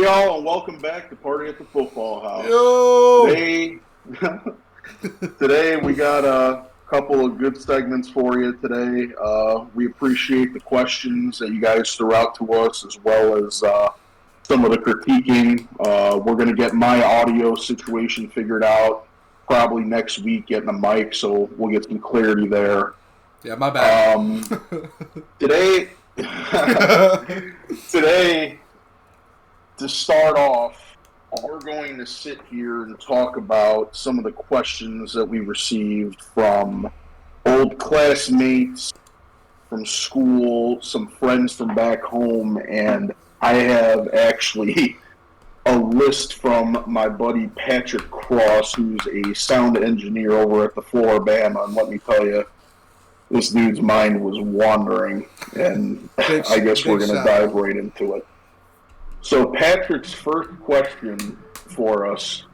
y'all, and welcome back to Party at the Football House. Yo! Today we got a couple of good segments for you today. We appreciate the questions that you guys threw out to us, as well as some of the critiquing. We're going to get my audio situation figured out probably next week, getting a mic, so we'll get some clarity there. Yeah, my bad. Today, to start off, we're going to sit here and talk about some of the questions that we received from old classmates from school, some friends from back home, and I have actually a list from my buddy Patrick Cross, who's a sound engineer over at the Floribama, and let me tell you, this dude's mind was wandering, and I guess we're going to dive right into it. So Patrick's first question for us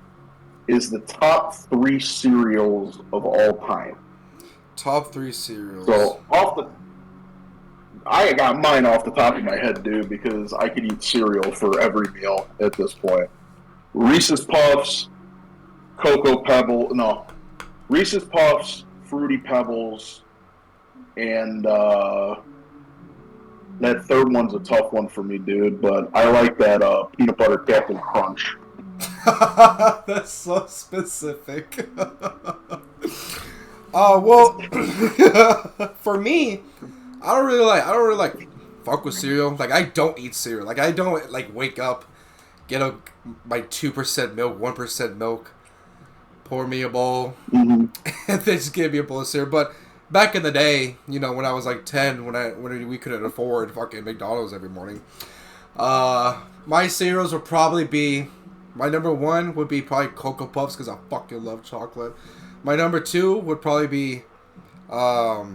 is the top 3 cereals of all time. Top 3 cereals. So I got mine off the top of my head, dude, because I could eat cereal for every meal at this point. Reese's Puffs, Reese's Puffs, Fruity Pebbles, and that third one's a tough one for me, dude, but I like that peanut butter Captain Crunch. That's so specific. Well, for me, I don't really fuck with cereal. Like, I don't eat cereal. Like, I don't wake up, get my 2% milk, 1% milk, pour me a bowl, and then just give me a bowl of cereal. But back in the day, when I was 10, when we couldn't afford fucking McDonald's every morning, my cereals would probably be, my number 1 would be probably Cocoa Puffs because I fucking love chocolate. My number 2 would probably be, I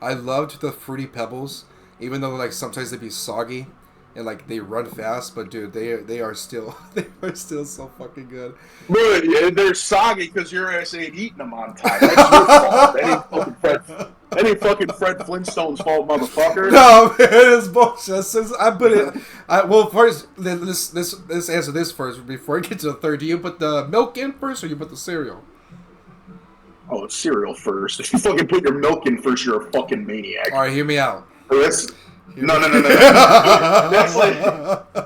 loved the Fruity Pebbles, even though sometimes they'd be soggy and they run fast, but dude, they are still so fucking good. But yeah, they're soggy because your ass ain't eating them on time. That's your fault. That ain't fucking Fred Flintstone's fault, motherfucker. No, man, it's bullshit. Since I put it, first let's answer this first before I get to the third. Do you put the milk in first, or you put the cereal? Oh, cereal first. If you fucking put your milk in first, you're a fucking maniac. All right, hear me out. No.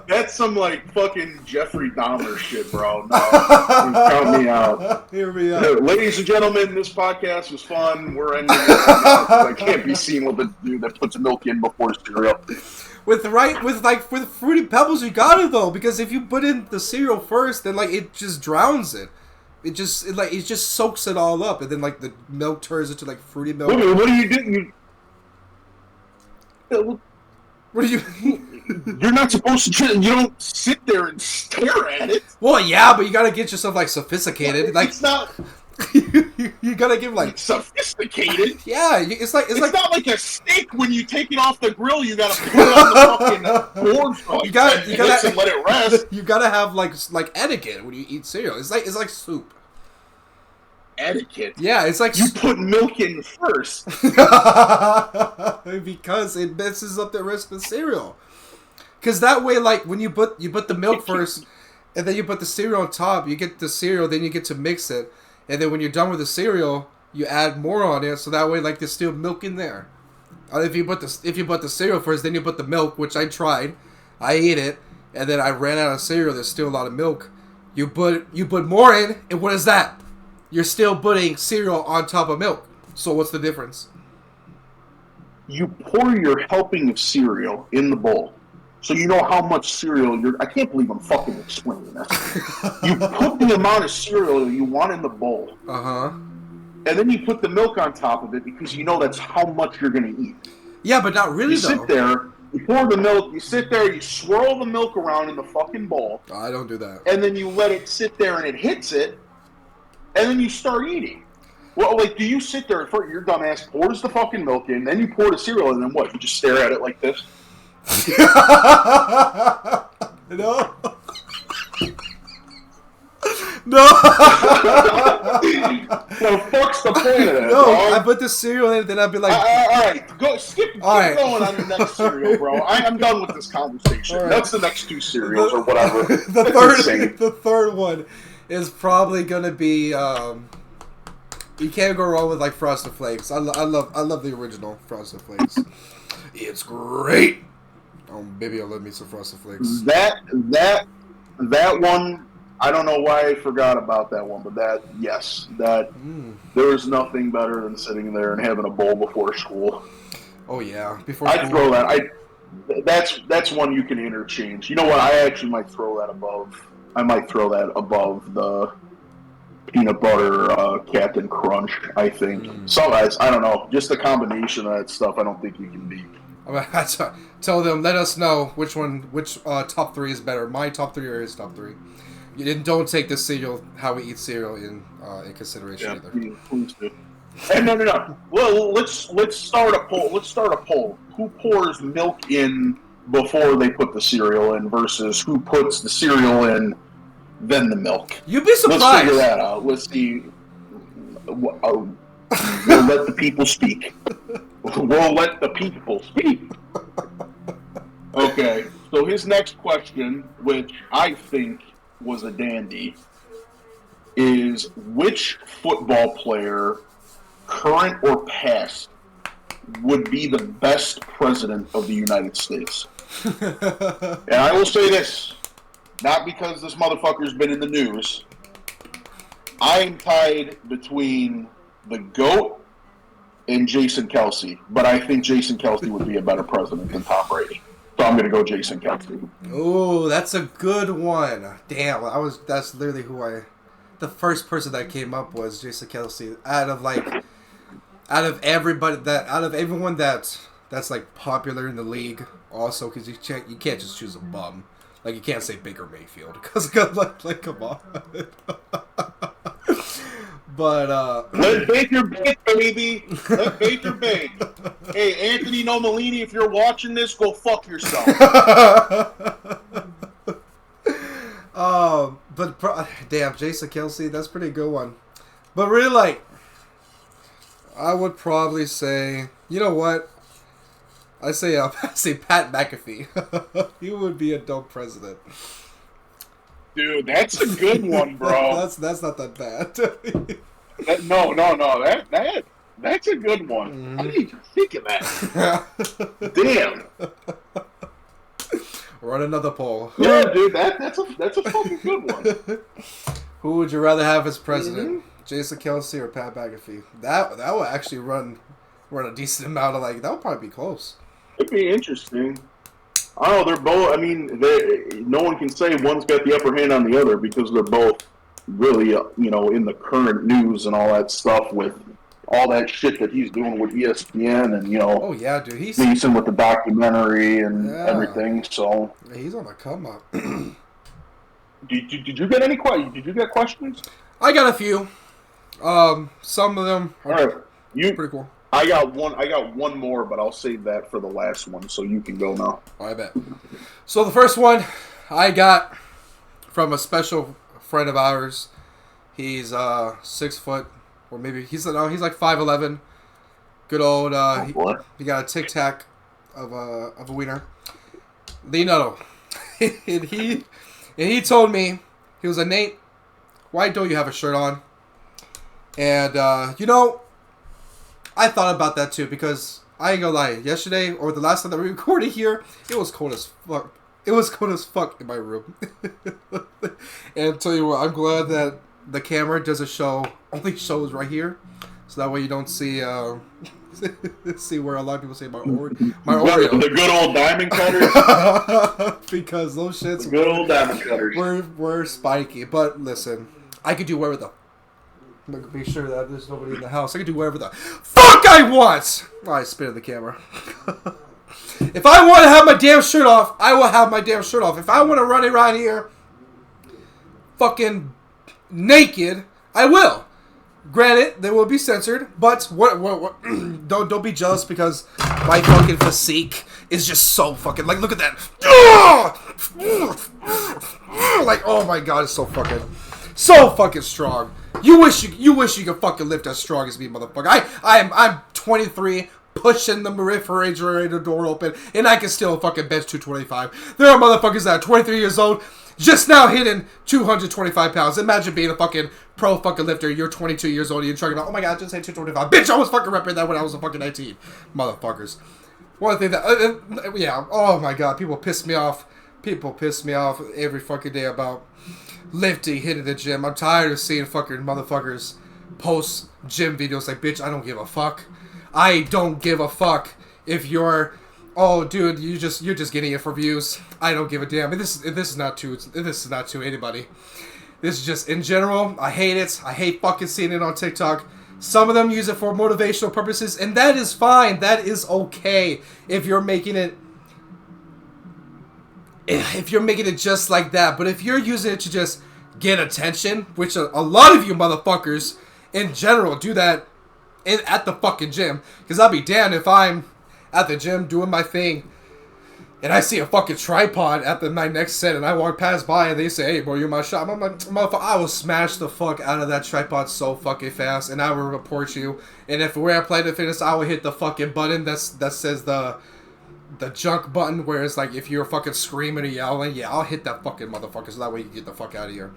That's some fucking Jeffrey Dahmer shit, bro. No, count me out. Hear me out. Ladies and gentlemen, this podcast was fun. We're ending it right now. I can't be seen with a dude that puts milk in before cereal. With Fruity Pebbles, you got it though, because if you put in the cereal first, then it just drowns it. It just soaks it all up, and then the milk turns into fruity milk. What are you doing? What are you? You're not supposed to. You don't sit there and stare at it. Well, yeah, but you gotta get yourself sophisticated. It's not. you gotta give sophisticated. Yeah, it's not like a steak when you take it off the grill. You gotta put it on the fucking board for you gotta and let it rest. You gotta have etiquette when you eat cereal. It's like soup. Etiquette. Yeah, it's you put milk in first because it messes up the rest of the cereal. Because that way, when you put the milk first, and then you put the cereal on top, you get the cereal, then you get to mix it, and then when you're done with the cereal, you add more on it, so that way there's still milk in there. If you put the cereal first, then you put the milk, which I tried, I ate it, and then I ran out of cereal. There's still a lot of milk. You put more in, and what is that? You're still putting cereal on top of milk. So what's the difference? You pour your helping of cereal in the bowl, so you know how much cereal you're... I can't believe I'm fucking explaining this. You put the amount of cereal you want in the bowl. Uh-huh. And then you put the milk on top of it because you know that's how much you're going to eat. Yeah, but not really, though. You sit there, you pour the milk, you sit there, you swirl the milk around in the fucking bowl. Oh, I don't do that. And then you let it sit there and it hits it. And then you start eating. Well, do you sit there and your dumbass pours the fucking milk in, then you pour the cereal, and then what? You just stare at it like this? No. No. So fuck's the point of that, No, dog? I put the cereal in it, then I'd be like, all right, keep right. going on the next cereal, bro. I'm done with this conversation. All right. That's the next two cereals or whatever. The third one is probably gonna be. You can't go wrong with like Frosted Flakes. I love the original Frosted Flakes. It's great. Oh, baby, I love me some Frosted Flakes. That one. I don't know why I forgot about that one, but there is nothing better than sitting there and having a bowl before school. Oh yeah, before I'd throw that. That's one you can interchange. You know what? I actually might throw that above. I might throw that above the peanut butter Captain Crunch. I think. So guys, I don't know. Just the combination of that stuff, I don't think you can beat. I tell them, let us know which top three is better. My top three or his top three. You didn't. Don't take the cereal, how we eat cereal in consideration either. Please do. Hey, no. Well, let's start a poll. Who pours milk in before they put the cereal in versus who puts the cereal in, then the milk? You'd be surprised. Let's figure that out. Let's see. We'll let the people speak. We'll let the people speak. Okay. So his next question, which I think was a dandy, is which football player, current or past, would be the best president of the United States? And I will say this, not because this motherfucker's been in the news. I'm tied between the GOAT and Jason Kelce, but I think Jason Kelce would be a better president than Tom Brady. So I'm going to go Jason Kelce. Oh, that's a good one. Damn, that's literally the first person that came up was Jason Kelce. Out of everyone that's like popular in the league, also because you can't just choose a bum. Like you can't say Baker Mayfield because like come on. But let Baker bake, baby. Let Baker bake. Hey, Anthony Nomalini, if you're watching this, go fuck yourself. Damn, Jason Kelce, that's a pretty good one. But really, like, I would probably say, you know what? I say Pat McAfee. He would be a dope president. Dude, that's a good one, bro. that's not that bad. No. That's a good one. Mm-hmm. I didn't even think of that. Damn. Run another poll. Yeah, dude, that's a fucking good one. Who would you rather have as president, Jason Kelce or Pat McAfee? That would actually run a decent amount of that would probably be close. It'd be interesting. I don't know. They're both. I mean, no one can say one's got the upper hand on the other because they're both really, in the current news and all that stuff with all that shit that he's doing with ESPN and Oh yeah, dude, he's decent with the documentary and everything. So he's on the come up. Did you get any questions? Did you get questions? I got a few. Some of them are pretty cool. I got one more, but I'll save that for the last one, so you can go now. I bet. So the first one I got from a special friend of ours. He's 6 foot, or maybe he's like 5'11". Good old. He got a tic tac of a wiener. Leonardo. and he told me, he was like, Nate, why don't you have a shirt on? And I thought about that too, because I ain't gonna lie, yesterday or the last time that we recorded here, it was cold as fuck. It was cold as fuck in my room. And I'll tell you what, I'm glad that the camera only shows right here, so that way you don't see see where a lot of people say my Oreo. The good old diamond cutters. Because those shits, the good old diamond cutters, were spiky. But listen, I could do whatever the. Make sure that there's nobody in the house. I can do whatever the fuck I want. Oh, I spit at the camera. If I want to have my damn shirt off, I will have my damn shirt off. If I want to run around here fucking naked, I will. Granted, they will be censored, but what don't be jealous because my fucking physique is just so fucking look at that. Like, oh my god, it's so fucking So fucking strong. You wish you could fucking lift as strong as me, motherfucker. I'm 23, pushing the refrigerator door open, and I can still fucking bench 225. There are motherfuckers that are 23 years old, just now hitting 225 pounds. Imagine being a fucking pro fucking lifter. You're 22 years old, and you're talking about, oh my god, I just hit 225. Bitch, I was fucking repping that when I was a fucking 19. Motherfuckers. One thing that, yeah, oh my god, people piss me off. People piss me off every fucking day about lifting, hitting the gym. I'm tired of seeing fucking motherfuckers post gym videos like, bitch, I don't give a fuck. I don't give a fuck if you're, oh dude, you're just getting it for views. I don't give a damn. And this is not to anybody. This is just in general. I hate it. I hate fucking seeing it on TikTok. Some of them use it for motivational purposes, and that is fine. That is okay if you're making it just like that. But if you're using it to just get attention, which a lot of you motherfuckers in general do that at the fucking gym, because I'll be damned if I'm at the gym doing my thing and I see a fucking tripod at my next set and I walk past by and they say, hey bro, you're my shot. I'm like, motherfucker, I will smash the fuck out of that tripod so fucking fast and I will report you. And if we're at Planet Fitness, I will hit the fucking button that says the junk button, where it's like if you're fucking screaming or yelling, yeah, I'll hit that fucking motherfucker so that way you can get the fuck out of here.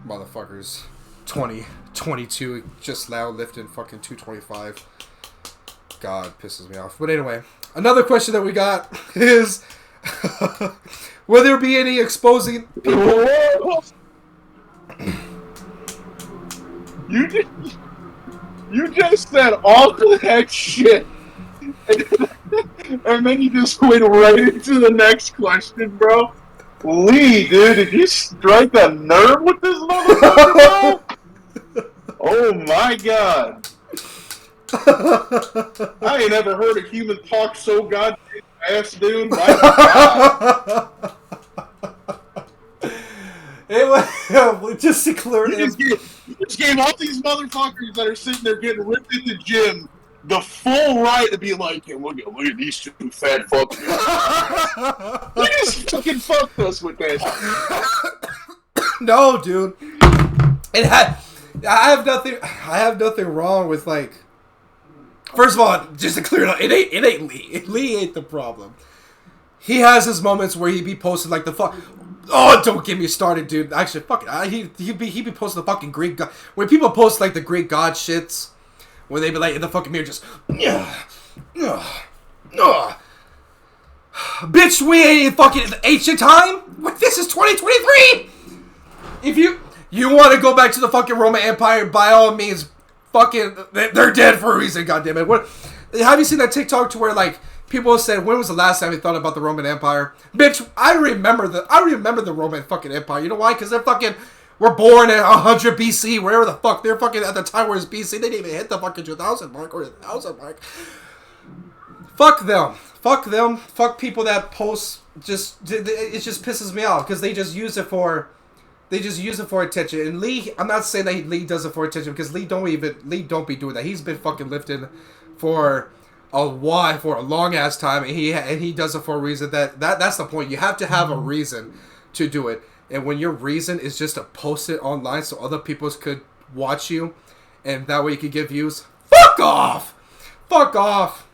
Motherfuckers. 22, just now lifting fucking 225. God, pisses me off. But anyway, another question that we got is, will there be any exposing people? You just said all of that shit. And then you just went right into the next question, bro. Lee, dude, did you strike a nerve with this motherfucker, bro? Oh my god. I ain't ever heard a human talk so goddamn fast, dude. My god. Anyway, just to clear it up. You just gave all these motherfuckers that are sitting there getting ripped in the gym the full right to be like, hey, look at these two fat fuckers. You just fucking fucked us with that. No, dude. I have nothing wrong with, like, first of all, just to clear it up, it ain't Lee. Lee ain't the problem. He has his moments where he be posting like the fuck. Oh, don't get me started, dude. Actually, fuck it. He be posting the fucking Greek god. When people post like the Greek god shits, when they be like in the fucking mirror, just bitch, we ain't in fucking ancient time. This is 2023. If you want to go back to the fucking Roman Empire, by all means, fucking, they're dead for a reason, goddammit. What? Have you seen that TikTok to where, like, people said, when was the last time you thought about the Roman Empire? Bitch, I remember the Roman fucking Empire. You know why? Because they're fucking, were born in 100 BC, wherever the fuck. They're fucking, at the time where it's BC, they didn't even hit the fucking 2000 mark or the 1000 mark. Fuck them. Fuck them. Fuck people that post, it just pisses me off, because they just use it for attention. And Lee, I'm not saying that Lee does it for attention, because Lee don't be doing that. He's been fucking lifting for a while, for a long ass time, and he does it for a reason. That's the point. You have to have a reason to do it. And when your reason is just to post it online so other people could watch you, and that way you can get views, fuck off! Fuck off!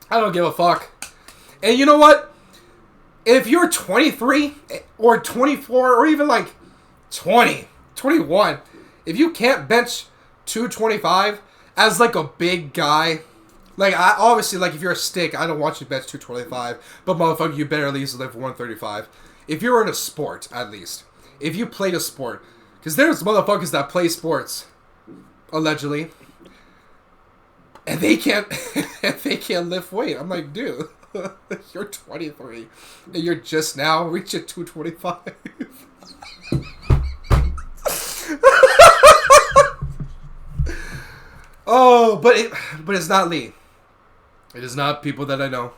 I don't give a fuck. And you know what? If you're 23 or 24 or even like 20, 21, if you can't bench 225 as like a big guy, like, obviously, like, if you're a stick, I don't want you to bench 225, but motherfucker, you better at least lift 135. If you're in a sport, at least. If you played a sport. Because there's motherfuckers that play sports, allegedly, and they can't lift weight. I'm like, dude, you're 23, and you're just now reaching 225. Oh, but it's not Lee. It is not people that I know.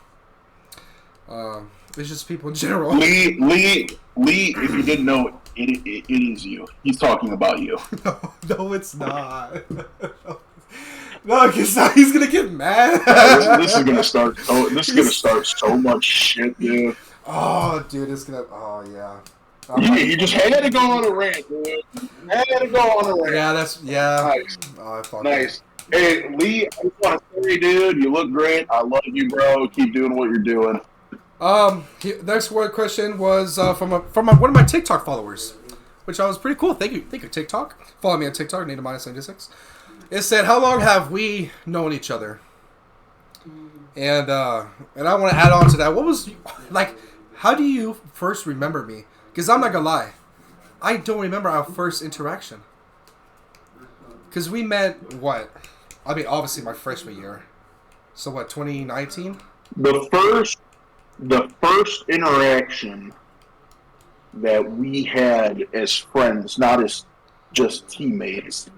It's just people in general. Lee, if you didn't know, it is you. He's talking about you. No, it's not. No, because he's gonna get mad. This is gonna start. This is gonna start so much shit, dude. Oh, dude, it's gonna. Oh, yeah. You just had to go on a rant, dude. Had to go on a rant. Yeah. Nice. Oh, Nice. Hey, Lee, I just want to say, dude, you look great. I love you, bro. Keep doing what you're doing. Next one question was from one of my TikTok followers, which I was pretty cool. Thank you, TikTok. Follow me on TikTok, Nita-76. It said, "How long have we known each other?" And I want to add on to that. What was like? How do you first remember me? Because I'm not gonna lie, I don't remember our first interaction. Because we met what? I mean, obviously my freshman year. So what? 2019. The first interaction that we had as friends, not as just teammates,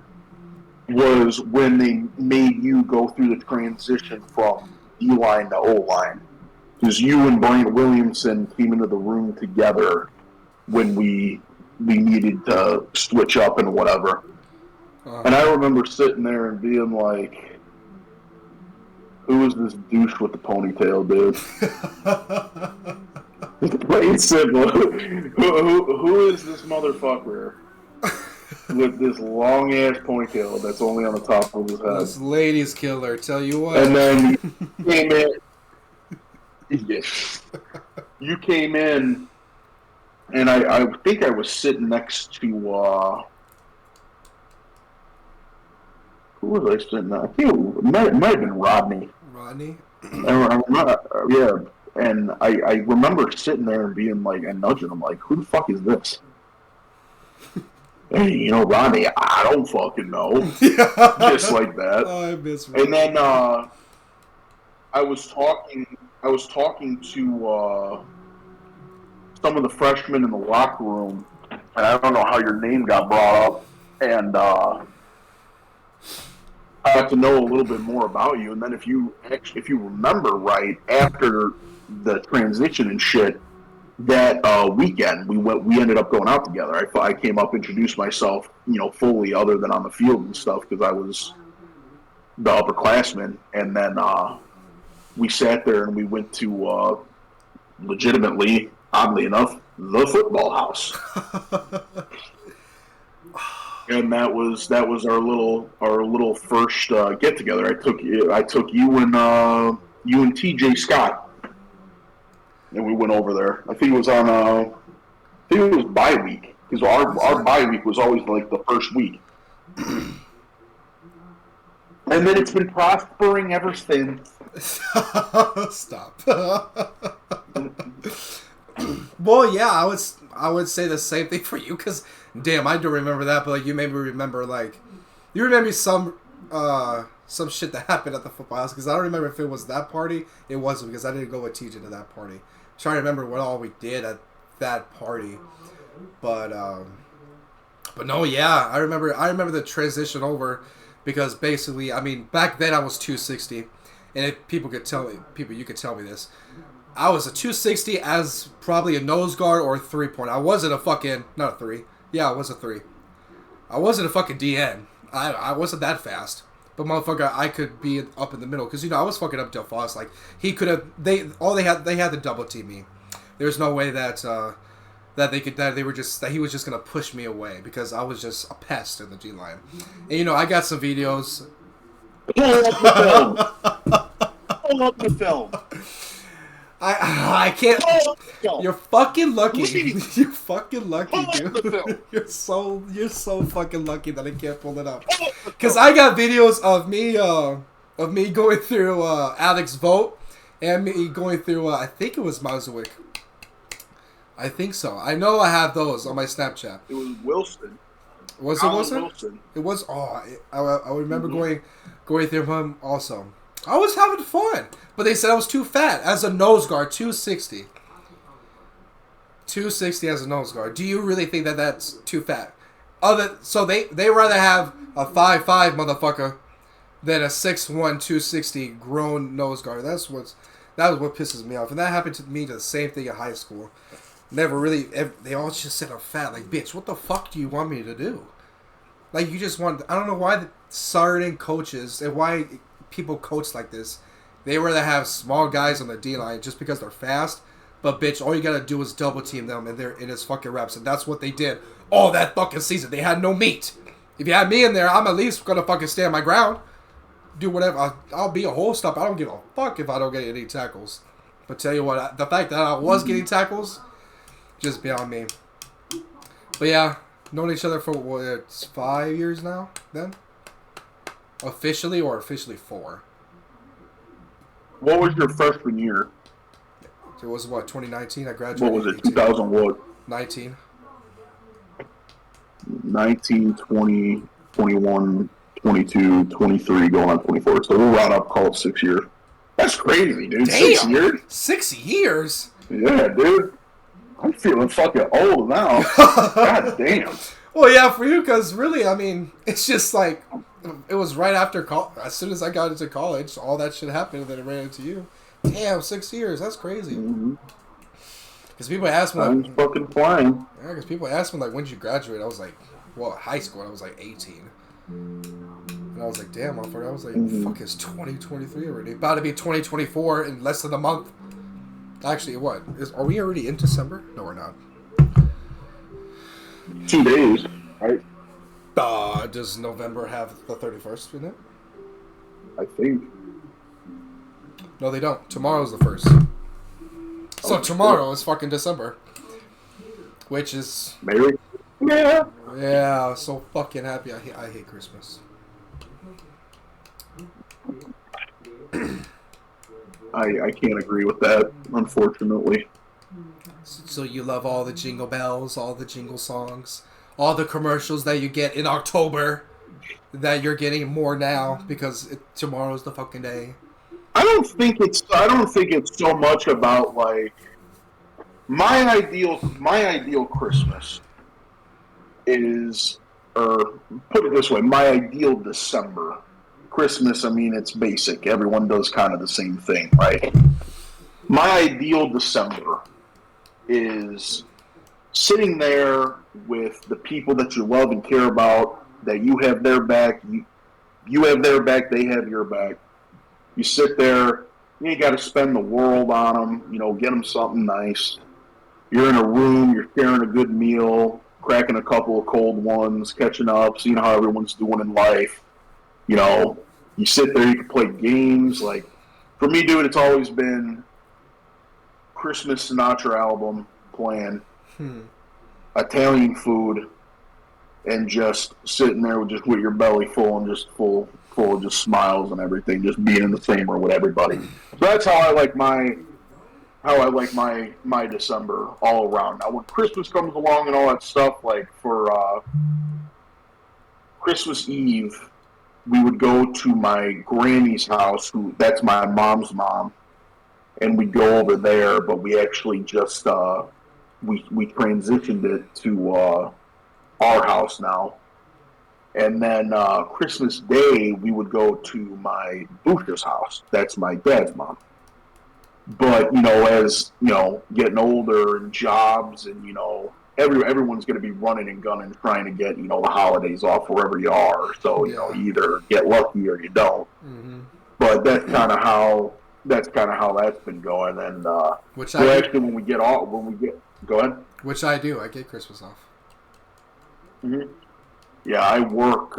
was when they made you go through the transition from D-line to O-line. Because you and Brian Williamson came into the room together when we needed to switch up and whatever. And I remember sitting there and being like, who is this douche with the ponytail, dude? Plain simple. Who is this motherfucker with this long ass ponytail that's only on the top of his head? This ladies killer, tell you what. And then you came in. Yes. You came in, and I think I was sitting next to who was I sitting next? I think it might have been Rodney. Yeah. And I remember sitting there and being like, and nudging him, like, who the fuck is this? Hey, you know, Rodney, I don't fucking know. Just like that. Oh, I miss Rodney. And then I was talking to some of the freshmen in the locker room, and I don't know how your name got brought up, and I got to know a little bit more about you. And then if you remember right, after the transition and shit, that weekend we ended up going out together. I came up, introduced myself, fully, other than on the field and stuff, because I was the upperclassman, and then we sat there and we went to legitimately, oddly enough, the football house. And that was our little first get together. I took you and TJ Scott, and we went over there. I think it was on it was bye week, because our bye week was always like the first week. And then it's been prospering ever since. Stop. Well, yeah, I would say the same thing for you, because damn, I don't remember that, but like you maybe remember some shit that happened at the football house, because I don't remember if it was that party. It wasn't, because I didn't go with TJ to that party. I'm trying to remember what all we did at that party, but no, yeah, I remember the transition over, because basically, I mean, back then I was 260, and if you could tell me this. I was a 260 as probably a nose guard or a 3-point. I wasn't a fucking, not a 3. Yeah, I was a 3. I wasn't a fucking DN. I wasn't that fast. But motherfucker, I could be up in the middle. Because, I was fucking up DeFoss. Like, he could have, they had to double team me. There's no way that he was just going to push me away. Because I was just a pest in the G line. And, I got some videos. Pull up the film. Pull up the film. I can't. You're fucking lucky. You're fucking lucky, dude. You're so fucking lucky that I can't pull it up. Cause I got videos of me going through Alex Vogt and me going through I think it was Mauswick. I think so. I know I have those on my Snapchat. It was Wilson. Was it Wilson? It was. Oh, I remember going through him also. I was having fun, but they said I was too fat as a nose guard. 260. 260 as a nose guard. Do you really think that that's too fat? So they rather have a 5'5" motherfucker than a 6'1", 260 grown nose guard. That was what pisses me off, and that happened to me. The same thing in high school. Never really. They all just said I'm fat. Like, bitch, what the fuck do you want me to do? Like, you just want. I don't know why the certain coaches and why people coach like this. They rather have small guys on the D line just because they're fast But bitch, all you gotta do is double team them, and they're in his fucking reps, and that's what they did all that fucking season. They had no meat. If you had me in there, I'm at least gonna fucking stand my ground, do whatever. I'll be a whole stop. I don't give a fuck if I don't get any tackles. But tell you what, the fact that I was getting tackles, just beyond me. But yeah, known each other for what, it's 5 years now. Then officially 4. What was your freshman year? It was what, 2019? I graduated. What was it? 2000 what? 19. 19, 20, 21, 22, 23, going on 24. So we'll round up, call it 6 years. That's crazy, dude. Damn. 6 years? 6 years? Yeah, dude. I'm feeling fucking old now. God damn. Well, yeah, for you, because really, I mean, it's just like, it was right after as soon as I got into college, all that shit happened, and then it ran into you. Damn, 6 years. That's crazy. Because people ask me, I'm fucking flying. Yeah, because people ask me, like, when did you graduate? I was like, well, high school, I was like 18. And I was like, damn, motherfucker. I was like, fuck, it's 2023 already. About to be 2024 in less than a month. Actually, what? Are we already in December? No, we're not. 2 days, right? Does November have the 31st in it? I think. No, they don't. Tomorrow's the 1st. So tomorrow is fucking December. Which is... Merry. Yeah. Yeah, I was so fucking happy. I hate Christmas. I can't agree with that, unfortunately. So you love all the jingle bells, all the jingle songs, all the commercials that you get in October that you're getting more now because tomorrow's the fucking day. I don't think it's so much about like my ideal Christmas is, or put it this way, my ideal December. Christmas, I mean, it's basic. Everyone does kind of the same thing, right? My ideal December is sitting there with the people that you love and care about, that you have their back, you have their back, they have your back. You sit there, you ain't got to spend the world on them, get them something nice. You're in a room, you're sharing a good meal, cracking a couple of cold ones, catching up, seeing how everyone's doing in life. You sit there, you can play games. Like, for me, dude, it's always been Christmas Sinatra album playing, Italian food, and just sitting there with your belly full and just full of just smiles and everything, just being in the same room with everybody. So that's how I like my December all around. Now, when Christmas comes along and all that stuff, like for Christmas Eve, we would go to my granny's house, that's my mom's mom, and we'd go over there, but we actually just, we transitioned it to our house now. And then Christmas Day, we would go to my Booster's house. That's my dad's mom. But, as, getting older and jobs and, everyone's going to be running and gunning trying to get, the holidays off wherever you are. So, you either get lucky or you don't. Mm-hmm. But that's kind of how that's been going. And which so actually when we get, go ahead. Which I do. I get Christmas off. Mm-hmm. Yeah, I work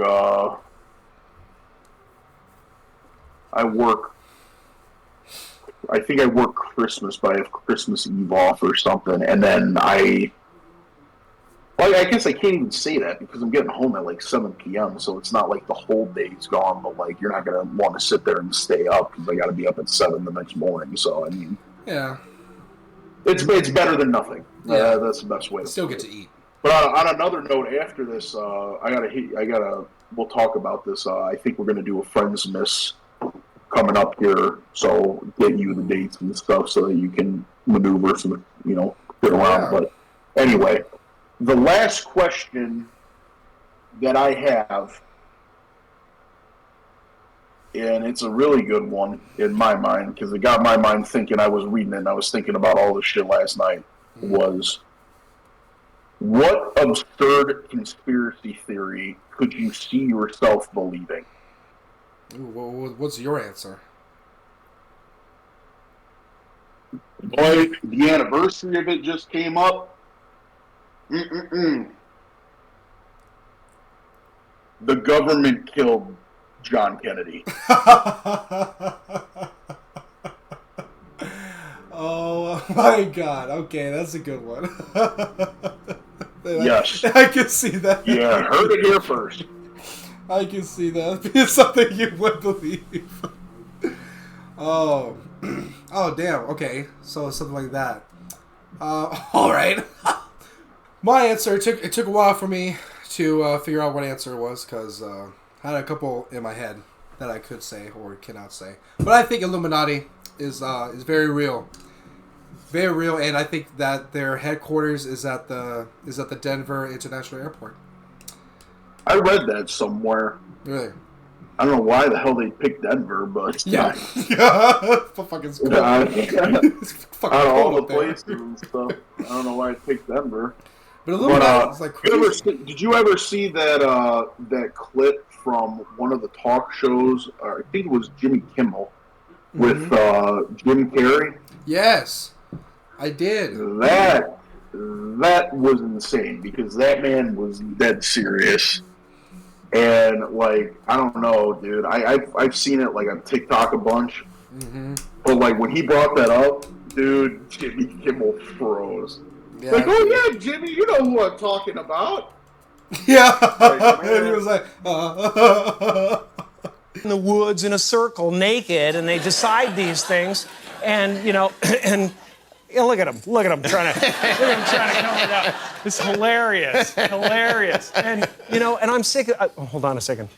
I think I work Christmas, but I have Christmas Eve off or something, and then I guess I can't even say that because I'm getting home at like 7 p.m., so it's not like the whole day's gone, but like you're not going to want to sit there and stay up because I got to be up at 7 the next morning, so I mean... Yeah. It's better than nothing. Yeah. That's the best way to still get to eat. But on another note, after this, we'll talk about this. I think we're going to do a Friends Miss coming up here, so get you the dates and stuff so that you can maneuver some, get around. Yeah. But anyway, the last question that I have, and it's a really good one in my mind because it got my mind thinking. I was reading it and I was thinking about all this shit last night. Was, what absurd conspiracy theory could you see yourself believing? Ooh, what's your answer? Boy, the anniversary of it just came up. The government killed John Kennedy. Oh my god. Okay, that's a good one. Yes. I can see that. Yeah, heard it here first. I can see that being something you would believe. Oh. Oh, damn. Okay. So something like that. All right. My answer, it took a while for me to figure out what answer it was because I had a couple in my head that I could say or cannot say. But I think Illuminati is very real. Very real, and I think that their headquarters is at the Denver International Airport. I read that somewhere. Really? I don't know why the hell they picked Denver, but yeah, fucking cool. It's fucking out of all cold the up there. places and stuff, I don't know why I picked Denver. But Illuminati is like crazy. Did you ever see that that clip from one of the talk shows? I think it was Jimmy Kimmel with Jim Carrey. Yes, I did. That was insane because that man was dead serious. And like I don't know, dude. I've seen it like on TikTok a bunch, but like when he brought that up, dude, Jimmy Kimmel froze. Yeah, like, oh yeah, Jimmy, you know who I'm talking about. Yeah, Like, and he was like, in the woods in a circle, naked, and they decide these things, and and. Look at him trying to come it out. It's hilarious. And and I'm sick of hold on a second.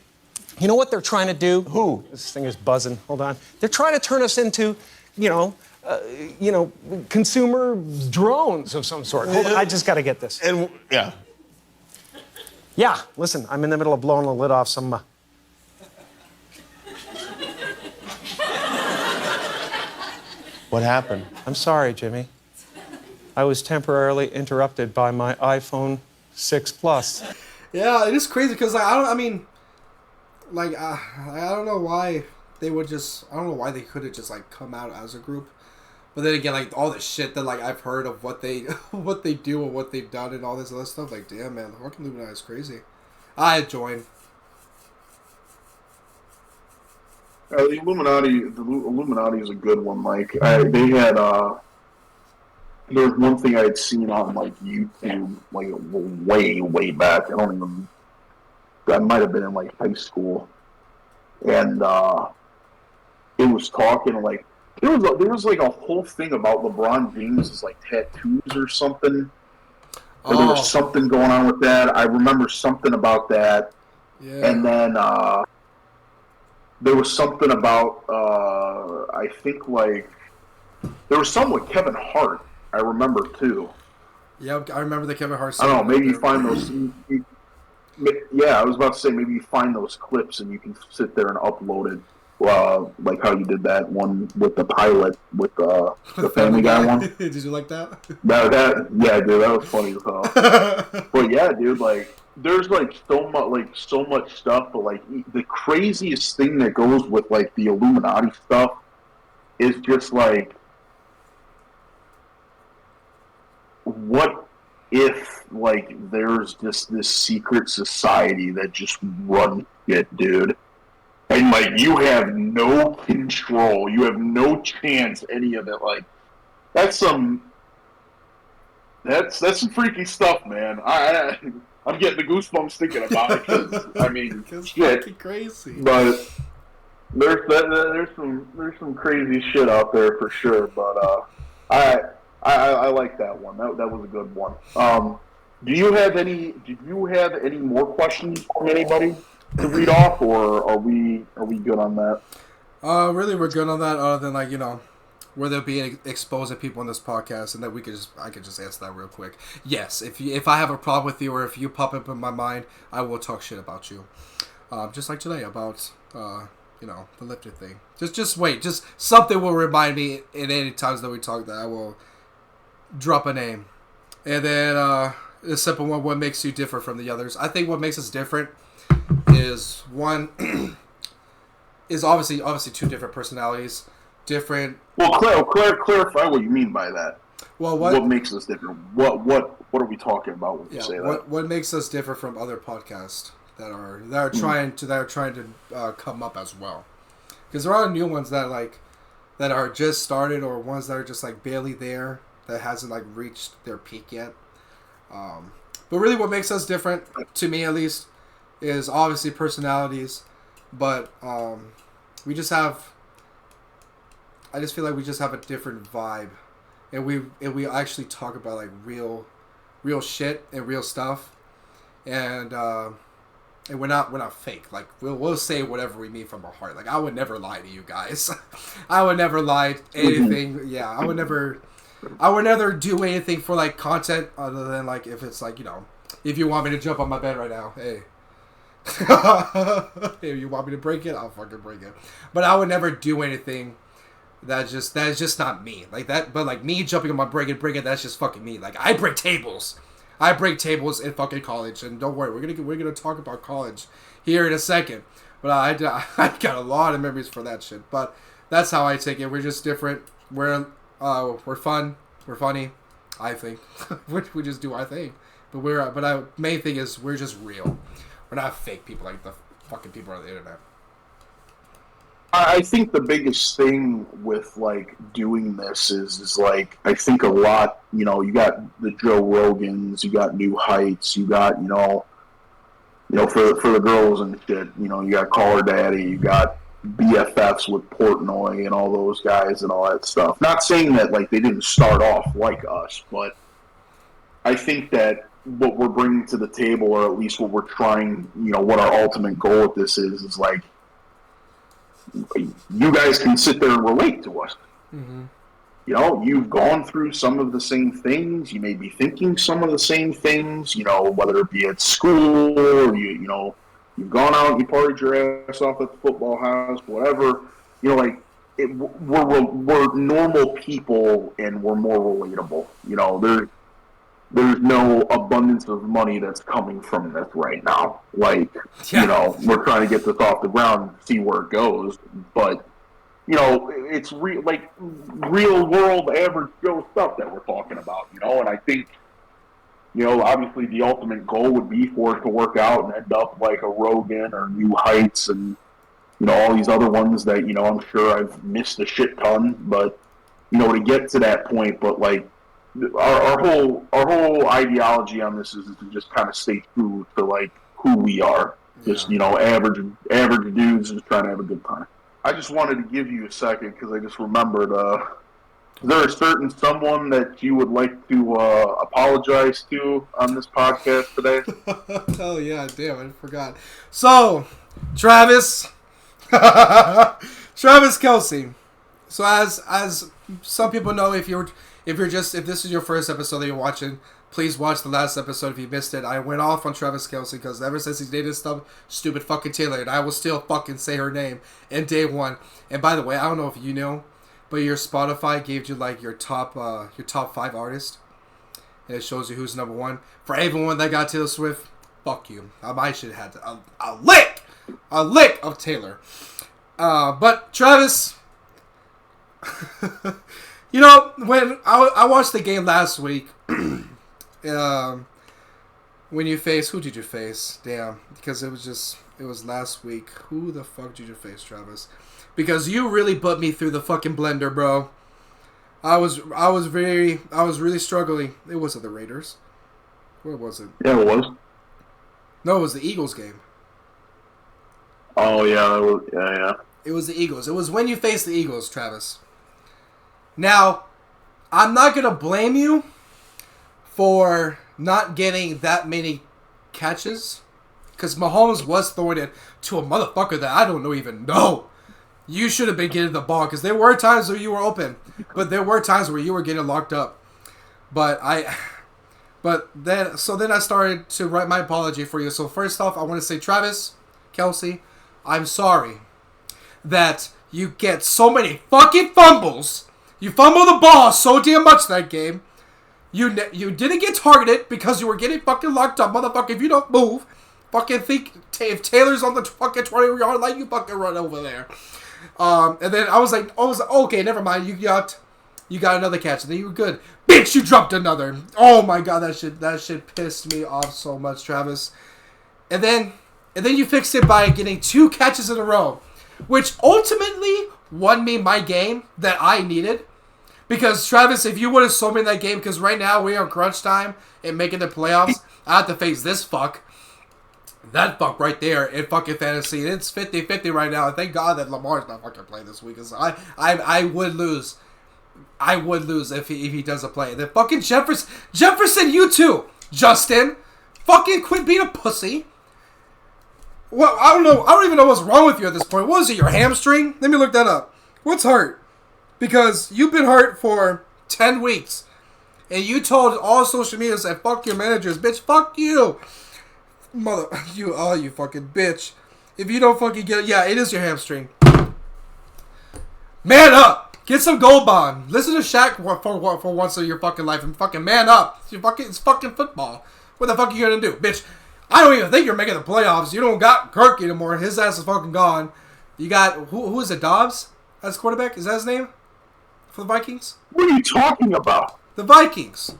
You know what they're trying to do? Who? This thing is buzzing. Hold on. They're trying to turn us into, consumer drones of some sort. Hold on, I just got to get this. And yeah. Yeah, listen, I'm in the middle of blowing the lid off some What happened? I'm sorry, Jimmy. I was temporarily interrupted by my iPhone 6 Plus. yeah, it is crazy because like, I don't know why they would just, I don't know why they could have just like come out as a group. But then again, like all the shit that like I've heard of what they do and what they've done and all this other stuff, like damn man, the fucking Illuminati is crazy. I'd join. The Illuminati is a good one. Like they had, there was one thing I had seen on like YouTube, like way back. I might have been in like high school, and it was talking like there was like a whole thing about LeBron James's like tattoos or something. Or there was something going on with that. I remember something about that, and then. There was something about, I think, like, there was some with Kevin Hart, I remember, too. Yeah, I remember the Kevin Hart. I don't know, maybe you find those, yeah, I was about to say, maybe you find those clips and you can sit there and upload it, like how you did that one with the pilot, with the Family Guy one. Did you like that? Yeah, dude, that was funny as hell. But yeah, dude, like, there's like so much stuff, but like the craziest thing that goes with like the Illuminati stuff is just like, what if like there's just this secret society that just runs it, dude, and like you have no control, you have no chance any of it. Like that's some freaky stuff, man. I'm getting the goosebumps thinking about it because I mean, shit. Crazy. But there's some crazy shit out there for sure. But I like that one. That was a good one. Did you have any more questions from anybody to read off, or are we good on that? Really, we're good on that. Other than like where they're being exposing people in this podcast, and that I could just answer that real quick. Yes, if I have a problem with you or if you pop up in my mind, I will talk shit about you. Just like today about the lifter thing. Just wait, just something will remind me in any times that we talk that I will drop a name. And then the simple one: what makes you different from the others? I think what makes us different is one is obviously two different personalities. different. Well, clarify what you mean by that. Well, What makes us different? What are we talking about when you say that? What makes us different from other podcasts that are trying to come up as well? Because there are new ones that are just started, or ones that are just like barely there, that hasn't like reached their peak yet. But really, what makes us different, to me at least, is obviously personalities. But we just have. I just feel like we just have a different vibe, and we actually talk about like real shit and real stuff, and we're not fake. Like we'll say whatever we mean from our heart. Like I would never lie to you guys. I would never lie anything. Yeah, I would never do anything for like content other than like if it's like, you know, if you want me to jump on my bed right now, hey. If you want me to break it, I'll fucking break it. But I would never do anything that is just not me. Like that, but like me jumping on my break it, that's just fucking me. Like I break tables. I break tables in fucking college, and don't worry, we're gonna talk about college here in a second. But I got a lot of memories for that shit. But that's how I take it. We're just different. We're fun. We're funny. I think we just do our thing. But main thing is we're just real. We're not fake people like the fucking people on the internet. I think the biggest thing with like doing this is like, I think a lot, you know, you got the Joe Rogans, you got New Heights, you got, you know, for the girls and shit, you know, you got Call Her Daddy, you got BFFs with Portnoy and all those guys and all that stuff. Not saying that like they didn't start off like us, but I think that what we're bringing to the table, or at least what we're trying, you know, what our ultimate goal with this is like, you guys can sit there and relate to us. Mm-hmm. You know, you've gone through some of the same things. You may be thinking some of the same things, you know, whether it be at school or, you know, you've gone out and you partied your ass off at the football house, whatever. You know, like, we're normal people and we're more relatable. You know, there's no abundance of money that's coming from this right now. Like, you know, we're trying to get this off the ground and see where it goes. But, you know, it's real world average Joe stuff that we're talking about, you know. And I think, you know, obviously the ultimate goal would be for it to work out and end up like a Rogan or New Heights and, you know, all these other ones that, you know, I'm sure I've missed a shit ton. But, you know, to get to that point, but like, our whole ideology on this is to just kind of stay true to like who we are. Just, you know, average dudes just trying to have a good time. I just wanted to give you a second because I just remembered. Is there a certain someone that you would like to apologize to on this podcast today? Oh yeah, damn, I forgot. So, Travis Kelce. So as some people know, if this is your first episode that you're watching, please watch the last episode if you missed it. I went off on Travis Kelce because ever since he's dated stuff, stupid fucking Taylor, and I will still fucking say her name in day one. And by the way, I don't know if you know, but your Spotify gave you like your top 5 artists, and it shows you who's number 1. For everyone that got Taylor Swift, fuck you. I should have had a lick of Taylor. But Travis. You know, when I watched the game last week, when you face, who did you face? Damn, because it was last week. Who the fuck did you face, Travis? Because you really put me through the fucking blender, bro. I was really struggling. It wasn't the Raiders. Where was it? Yeah, it was. No, it was the Eagles game. Oh yeah, yeah. It was the Eagles. It was when you faced the Eagles, Travis. Now, I'm not going to blame you for not getting that many catches, because Mahomes was throwing it to a motherfucker that I don't even know. You should have been getting the ball, because there were times where you were open, but there were times where you were getting locked up. Then I started to write my apology for you. So first off, I want to say, Travis Kelce, I'm sorry that you get so many fucking fumbles. You fumbled the ball so damn much that game. You didn't get targeted because you were getting fucking locked up, motherfucker. If you don't move, fucking think if Taylor's on the fucking 20-yard line, you fucking run over there. And then I was like, okay, never mind. You got another catch, and then you were good. Bitch, you dropped another. Oh my god, that shit pissed me off so much, Travis. And then you fixed it by getting 2 catches in a row, which ultimately won me my game that I needed. Because Travis, if you would have sold me that game, because right now we are crunch time and making the playoffs, I have to face this fuck. That fuck right there in fucking fantasy. It's 50-50 right now. And thank God that Lamar's not fucking playing this week. Because I would lose. I would lose if he doesn't play. And then fucking Jefferson, you too, Justin. Fucking quit being a pussy. Well, I don't know. I don't even know what's wrong with you at this point. What is it, your hamstring? Let me look that up. What's hurt? Because you've been hurt for 10 weeks. And you told all social media that fuck your managers. Bitch, fuck you. You fucking bitch. If you don't fucking get it, yeah, it is your hamstring. Man up. Get some gold bond. Listen to Shaq for once in your fucking life and fucking man up. It's fucking football. What the fuck are you gonna do? Bitch, I don't even think you're making the playoffs. You don't got Kirk anymore. His ass is fucking gone. You got, who is it, Dobbs? As quarterback? Is that his name? For the Vikings? What are you talking about? The Vikings.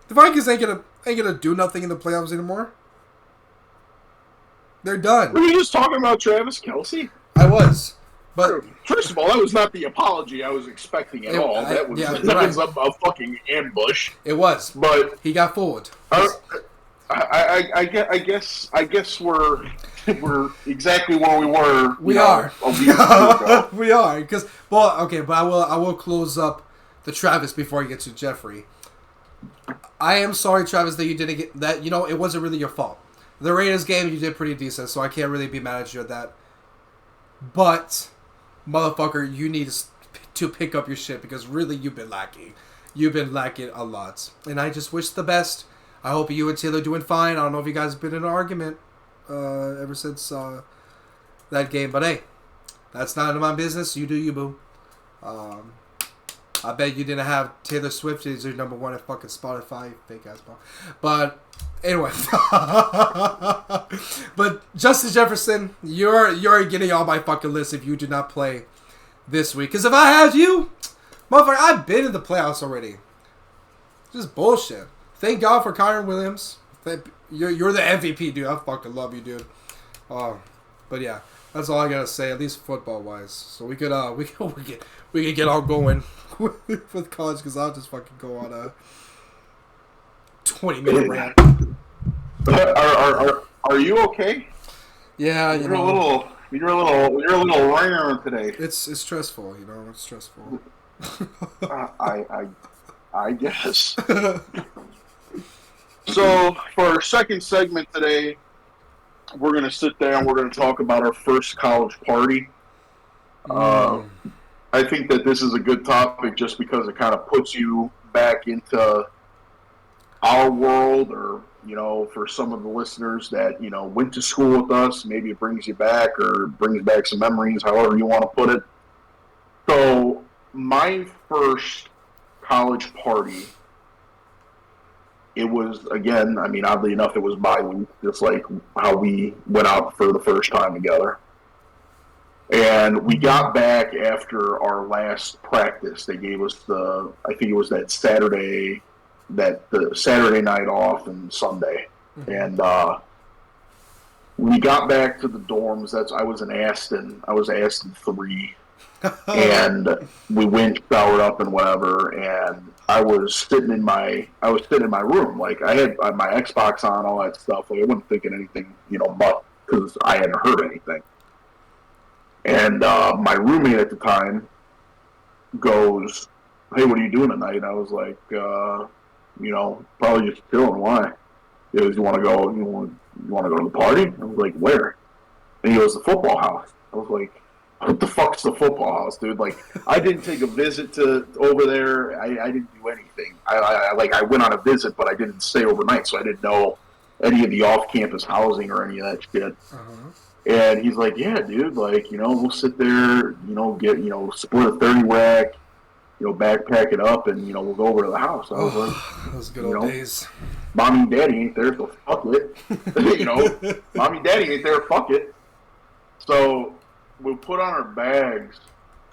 The Vikings ain't gonna do nothing in the playoffs anymore. They're done. Were you just talking about Travis Kelce? I was. But first of all, that was not the apology I was expecting at all. That was a fucking ambush. It was. But he got fooled. I guess we're exactly where we were. We are. A week ago. We are because but I will close up the Travis before I get to Jeffrey. I am sorry, Travis, that you didn't get that. You know, it wasn't really your fault. The Raiders game, you did pretty decent, so I can't really be mad at you at that. But, motherfucker, you need to pick up your shit because really you've been lacking. You've been lacking a lot. And I just wish the best. I hope you and Taylor are doing fine. I don't know if you guys have been in an argument ever since that game. But hey, that's none of my business. You do you, boo. I bet you didn't have Taylor Swift as your number one at fucking Spotify. Fake ass ball. But anyway. But Justin Jefferson, you're getting on my fucking list if you do not play this week. Because if I had you, motherfucker, I've been in the playoffs already. Just bullshit. Thank God for Kyron Williams. You're the MVP, dude. I fucking love you, dude. But yeah, that's all I gotta say, at least football wise. So we could get all going with college because I'll just fucking go on a 20-minute rant. Are you okay? Yeah, you're a little rare today. It's stressful, you know. It's stressful. I guess. So for our second segment today, we're going to sit there and we're going to talk about our first college party. I think that this is a good topic just because it kind of puts you back into our world, or, you know, for some of the listeners that, you know, went to school with us, maybe it brings you back or brings back some memories, however you want to put it. So my first college party, it was, again, I mean, oddly enough, it was bi-week, just like how we went out for the first time together. And we got back after our last practice. They gave us I think it was the Saturday night off and Sunday. And we got back to the dorms. I was in Aston 3. And we went, showered up and whatever, and I was sitting in my room. Like, I had my Xbox on, all that stuff. Like, I wasn't thinking anything, you know, but because I hadn't heard anything. And my roommate at the time goes, "Hey, what are you doing tonight?" And I was like, you know, probably just chilling. Why? He goes, "You want to go? You want to go to the party?" I was like, "Where?" And he goes, "The football house." I was like, "What the fuck's the football house, dude?" Like, I didn't take a visit over there. I didn't do anything. I went on a visit, but I didn't stay overnight, so I didn't know any of the off-campus housing or any of that shit. And he's like, "Yeah, dude, like, you know, we'll sit there, you know, split a 30 rack, you know, backpack it up, and, you know, we'll go over to the house." I was like, those good old days. Mommy and Daddy ain't there, so fuck it. You know, Mommy and Daddy ain't there, fuck it. So we put on our bags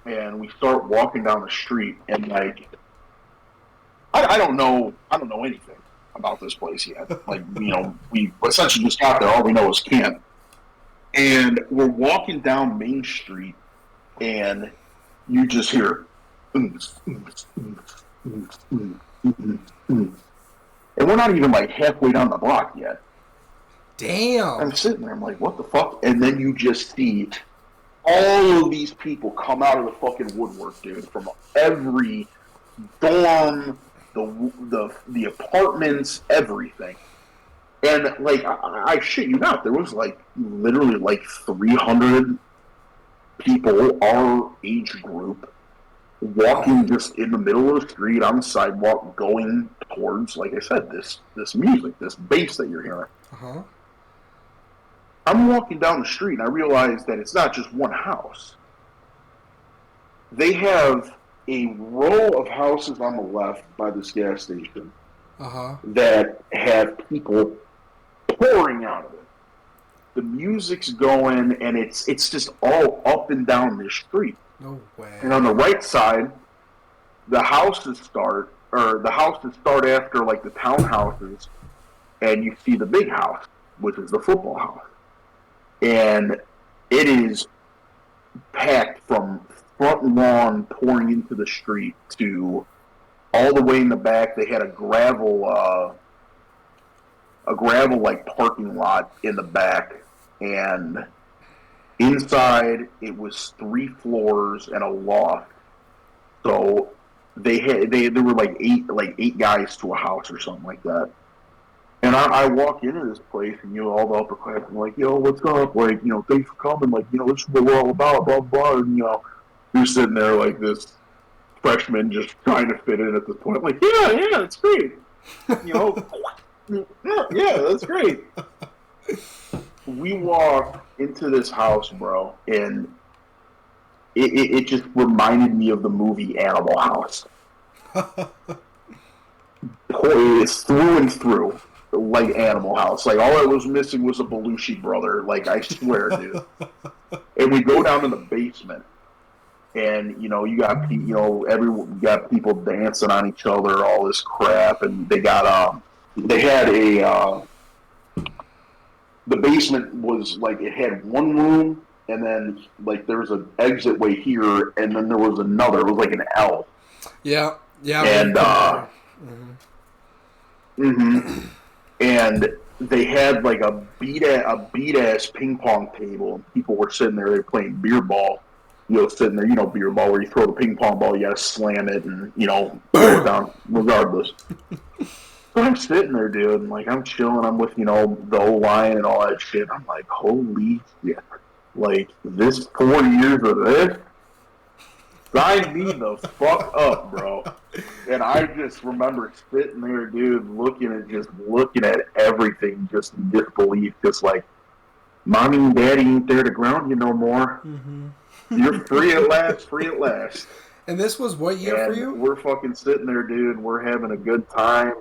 and we start walking down the street, and like, I don't know anything about this place yet. Like, we essentially just got there. All we know is camp, and we're walking down Main Street, and you just hear, and we're not even like halfway down the block yet. Damn. I'm sitting there, I'm like, what the fuck? And then you just see all of these people come out of the fucking woodwork, dude, from every dorm, the apartments, everything. And like, I shit you not, there was like literally like 300 people our age group walking just in the middle of the street on the sidewalk, going towards, like I said, this music, this bass that you're hearing. Uh-huh. I'm walking down the street and I realize that it's not just one house. They have a row of houses on the left by this gas station that have people pouring out of it. The music's going, and it's just all up and down this street. No way. And on the right side, the houses start after like the townhouses, and you see the big house, which is the football house. And it is packed from front lawn pouring into the street to all the way in the back. They had a gravel like parking lot in the back, and inside it was 3 floors and a loft. So there were like eight guys to a house or something like that. And I walk into this place, and all the upper class are like, yo, what's up? Like, thanks for coming. Like, this is what we're all about, blah, blah. And, you're sitting there like this freshman just trying to fit in at this point. Like, yeah, it's great. Yeah, that's great. We walk into this house, bro, and it just reminded me of the movie Animal House. It's through and through. Like Animal House. Like, all I was missing was a Belushi brother. Like, I swear, dude. And we go down to the basement, and you got everyone, you got people dancing on each other, all this crap, and they got they had the basement was like, it had one room, and then like there was an exit way here, and then there was another. It was like an L. Yeah. And and they had like a beat ass ping pong table, and people were sitting there. They were playing beer ball. Sitting there, beer ball, where you throw the ping pong ball, you gotta slam it, and throw it down regardless. So I'm sitting there, dude, and like I'm chilling. I'm with the O-line and all that shit. I'm like, holy shit! Like, this 4 years of this, sign me the fuck up, bro. And I just remember sitting there, dude, looking at everything, just in disbelief, just like, mommy and daddy ain't there to ground you no more. Mm-hmm. You're free at last. And this was what year for you? We're fucking sitting there, dude. We're having a good time.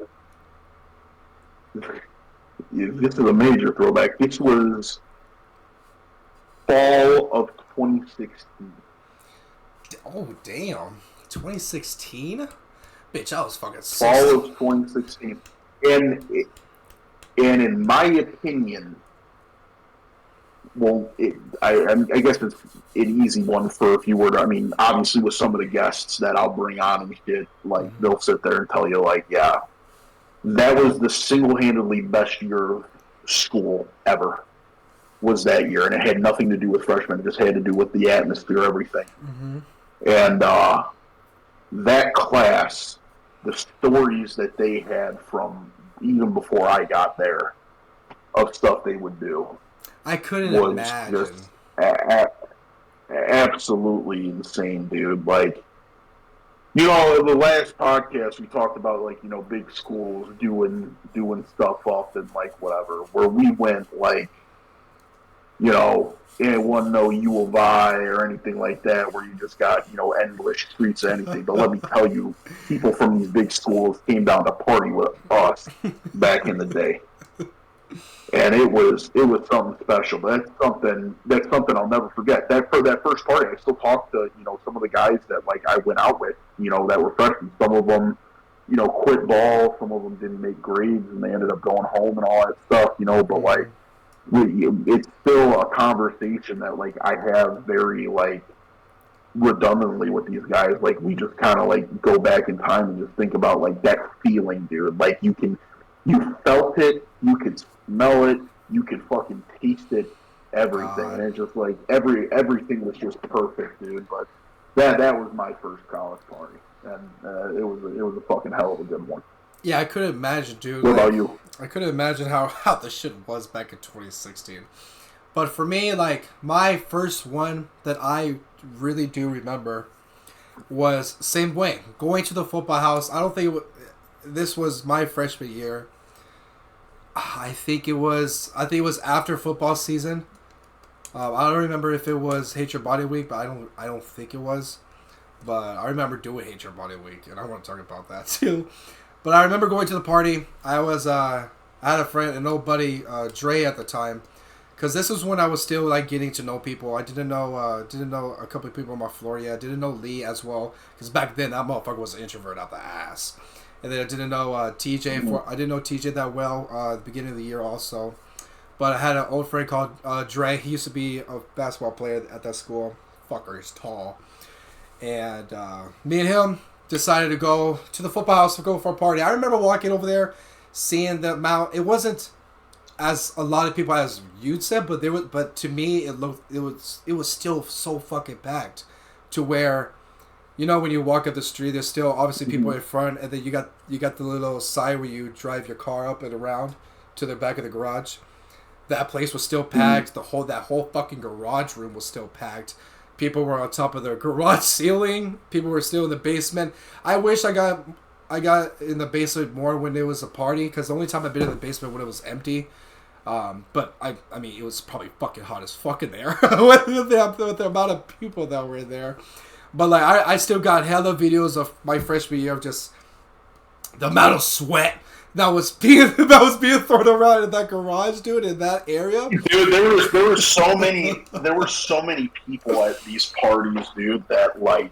This is a major throwback. This was fall of 2016. Oh, damn. 2016? Bitch, I was fucking fall of 2016. And in my opinion, well, I guess it's an easy one for if you were to, obviously with some of the guests that I'll bring on and shit, like, they'll sit there and tell you, like, yeah, that was the single-handedly best year of school ever, was that year. And it had nothing to do with freshmen. It just had to do with the atmosphere, everything. Mm-hmm. And that class, the stories that they had from even before I got there of stuff they would do, I couldn't imagine. Just absolutely insane, dude. Like, the last podcast we talked about, like, big schools doing stuff up and like whatever. Where we went, like, it wasn't no U of I or anything like that, where you just got endless streets or anything. But let me tell you, people from these big schools came down to party with us back in the day. and it was something special. That's something I'll never forget. That first party, I still talk to some of the guys that like I went out with, that were freshmen. Some of them, quit ball. Some of them didn't make grades, and they ended up going home and all that stuff. But like, it's still a conversation that like I have very like redundantly with these guys. Like we just kind of like go back in time and just think about like that feeling, dude. Like you felt it, you could smell it, you could fucking taste it, everything. And it's just like everything was just perfect, dude. But that was my first college party, and it was a fucking hell of a good one. Yeah, I couldn't imagine, dude. What about you? I couldn't imagine how the shit was back in 2016. But for me, like, my first one that I really do remember was same way. Going to the football house. I don't think this was my freshman year. I think it was after football season. I don't remember if it was Hate Your Body Week, but I don't think it was. But I remember doing Hate Your Body Week, and I want to talk about that too. But I remember going to the party. I had a friend, an old buddy, Dre at the time, because this was when I was still like getting to know people. I didn't know a couple of people on my floor yet. I didn't know Lee as well, because back then that motherfucker was an introvert out the ass. And then I didn't know TJ. I didn't know TJ that well at the beginning of the year also. But I had an old friend called Dre. He used to be a basketball player at that school. Fucker, he's tall. And me and him decided to go to the football house to go for a party. I remember walking over there, seeing the amount. It wasn't as a lot of people as you'd said, but to me it was still so fucking packed to where, when you walk up the street, there's still obviously people in front, and then you got the little side where you drive your car up and around to the back of the garage. That place was still packed. That whole fucking garage room was still packed. People were on top of their garage ceiling. People were still in the basement. I wish I got in the basement more when it was a party, because the only time I've been in the basement when it was empty. But I mean, it was probably fucking hot as fuck in there with the amount of people that were in there. But like, I still got hella videos of my freshman year of just the amount of sweat that was being thrown around in that garage, dude, in that area. Dude, there were so many people at these parties, dude, that like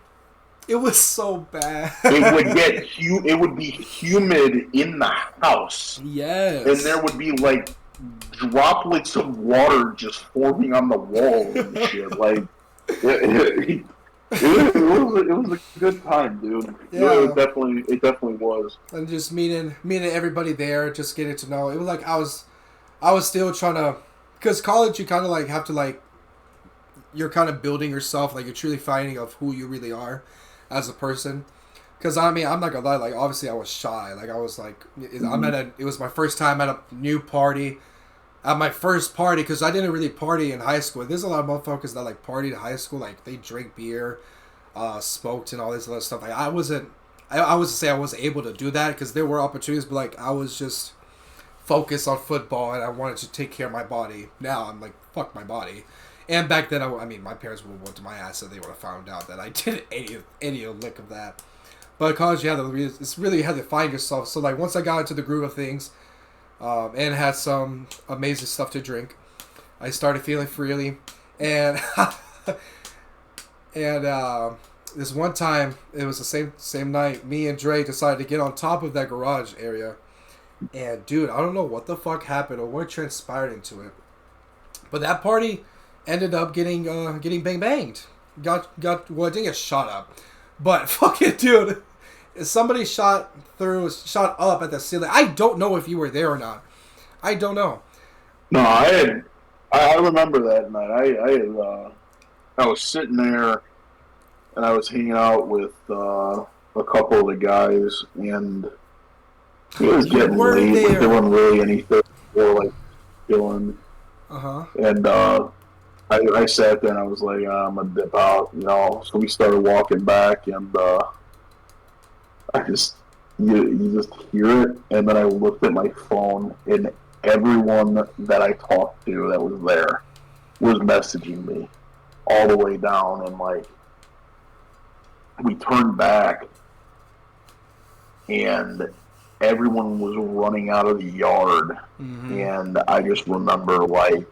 it was so bad. It would be humid in the house. Yes. And there would be like droplets of water just forming on the walls and shit. Like it was a good time, dude. Yeah. It definitely was. And just meeting everybody there, just getting to know. It was like I was still trying to, because college you kind of like have to like, you're kind of building yourself, like you're truly finding of who you really are as a person. Because I mean, I'm not gonna lie, like obviously I was shy. Like I was like, it was my first time at a new party. At my first party, because I didn't really party in high school. There's a lot of motherfuckers that like partied in high school, like they drink beer, smoked, and all this other stuff. Like I wasn't able to do that because there were opportunities, but like I was just focused on football and I wanted to take care of my body. Now I'm like, fuck my body. And back then, I mean, my parents would have went to my ass and they would have found out that I didn't any lick of that. But college, it's really you had to find yourself. So like once I got into the groove of things. And had some amazing stuff to drink, I started feeling freely, and this one time, it was the same night, me and Dre decided to get on top of that garage area, and dude, I don't know what the fuck happened or what transpired into it, but that party ended up getting bang banged, well, it didn't get shot up, but fucking dude. Somebody shot up at the ceiling. I don't know if you were there or not. I don't know. No, I remember that night. I was sitting there and I was hanging out with a couple of the guys, and it was getting late. But there wasn't really anything more like chilling. And I sat there and I was like, I'm gonna dip out, So we started walking back, and you just hear it, and then I looked at my phone, and everyone that I talked to that was there was messaging me all the way down, and like we turned back, and everyone was running out of the yard, and I just remember like,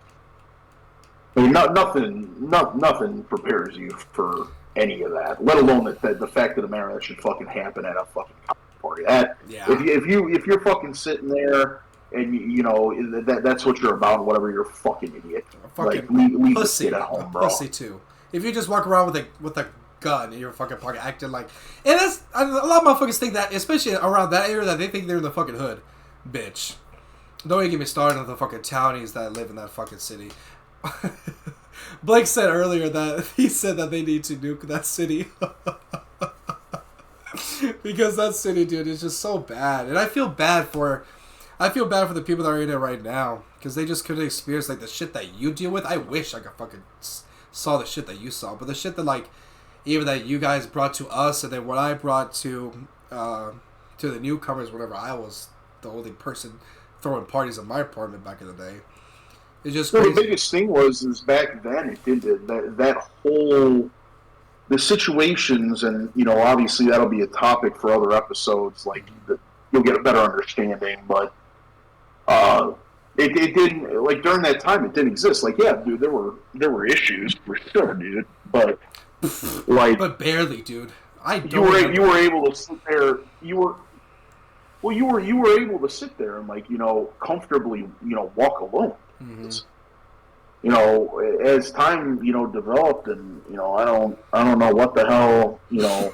I mean, nothing prepares you for any of that. Let alone the fact of the matter that should fucking happen at a fucking party. That Yeah. if you're fucking sitting there and you know that's what you're about, whatever, you're a fucking idiot. Fucking Like leave this pussy. shit at home, A bro. pussy too. If you just walk around with a gun in your fucking pocket, acting like, and that's a lot of motherfuckers think that, especially around that area, that they think they're in the fucking hood, bitch. Don't even get me started on the fucking townies that live in that fucking city. Blake said earlier that he said that they need to nuke that city. Because that city, dude, is just so bad. And I feel bad for the people that are in it right now, because they just couldn't experience like the shit that you deal with. I wish I could fucking saw the shit that you saw, but the shit that like even that you guys brought to us, and then what I brought to the newcomers, whenever I was the only person throwing parties in my apartment back in the day. It's just Well, crazy. the biggest thing is back then it did that whole the situations, and you know, obviously that'll be a topic for other episodes. Like you'll get a better understanding, but it didn't, like during that time it didn't exist. Like yeah, dude, there were issues for sure, dude, but like But barely, dude. I don't. you were able to sit there. You were able to sit there and like, you know, comfortably, you know, walk alone. You know, as time, you know, developed, and you know, I don't know what the hell, you know,